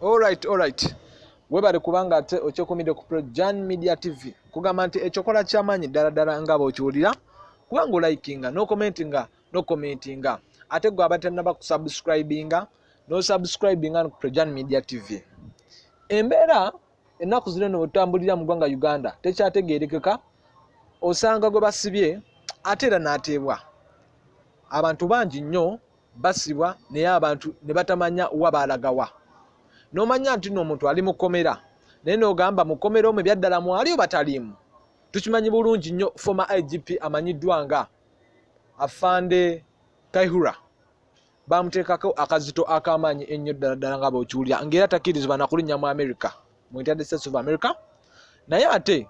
Alright. Webale kubanga ate okyokomide ku Projan Media TV. Kugamba nti ekyokola ky'amaanyi ddala nga bw'okiwulira kubanga likinga no commentinga ate gwe abatannaba kusubscribinga no subscribinga ku Projan Media TV. Embeera ennaku zino no otambulira mu ggwanga Uganda tekyategeerekeka, osanga gwe basibye ate era n'ateebwa. Abantu bangi nnyo basibwa naye abantu ne batamanya wa baalagawa. N'omanya nti n'omuntu ali mu kkomera naye n'ogamba mu kkomera omwo byaddala mwali oba taliimu. Tukimanyi bulungi nnyo former IGP amanyiddwa nga Afande Kaihura bamuteekako akazito ak'amaanyi ennyo ddala nga bw'okiwulira ng'era takkirizibwa na kulinnya mu America, mu United States of America. Naye ate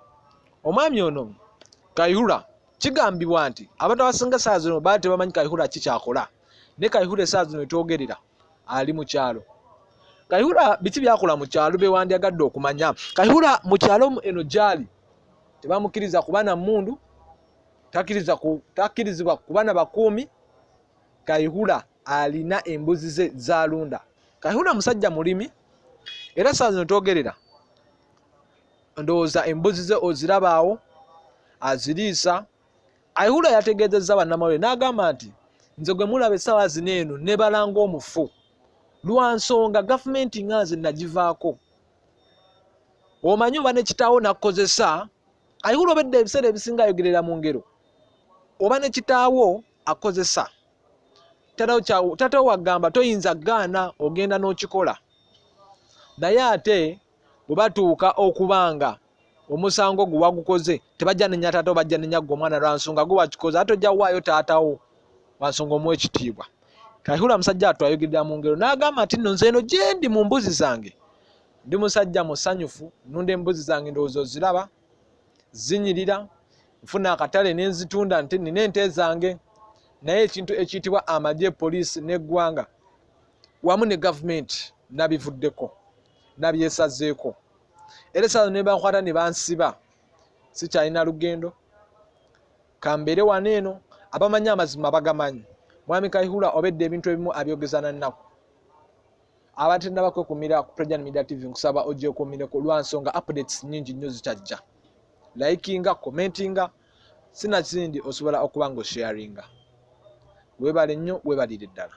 omwami ono Kaihura kigambibwa nti abantu abasinga saa zino baali tebamanyi Kaihura kikyakola, ne Kaihura essaa zino etwogerera ali mu kyalo. Kaihura biki byakola mu kyalo bewandyagadde okumanya? Kaihura mu kyalo eno gyali tebamukkiriza kuba na mmundu, takkirizibwa kuba na bakuumi. Kaihura alina embuzi ze zalunda. Kaihura musajja mulimi era saa zino twogerera ndowooza embuzi ze ozirabaawo aziriisa. Kaihura yategeezezza bannamawulire n'agamba nti nze gwe mulaba essaawa zino eno ne balanga omufu lwa nsonga gavumenti nga nze nagivaako. Omanyi oba ne kitaawo nakkozesa. Kaihura obedde ebiseera ebisinga ayogerera mu ngero, oba ne kitaawo akozesa tataawo wagamba toyinza gaana ogenda n'okikola. Naye ate bwe batuuka okubanga omusango gwe wagukoze tebajja nenya taatawo, bajja nenya gwe omwana lwa nsonga gwe wakikoze ate ojja waayo taatawo lwa nsonga omuwa ekitiibwa. Kaihura musajja atwayogerera mu ngero n'agamba nti nno nze eno gye ndi mu mbuzi zange ndi musajja musanyufu, nnunda embuzi zange ndowooza oziraba zinyirira, nfuna akatale ne nzitunda nti nina ente zange. Naye ekintu ekiyitibwa amagye, poliisi n'eggwanga wamu ne gavumenti nabivuddeko, nabyesazeeko. Era essaawa ne bankwata ne bansiba sikyalina lugendo, kambeere wano eno. Abamanyi amazima bagamanyi. Mwami Kaihura obedde ebintu ebimu abyogeza na nnaku. Abatenda bakwekumira ku Projan Media TV nkusaba ogyekumire ku lwa nsonga updates nnyingi nnyo zikyajja. Likinga, commentinga, sinakindi osobola okuba ng'osharinga. Weebale nnyo, weebalire ddala.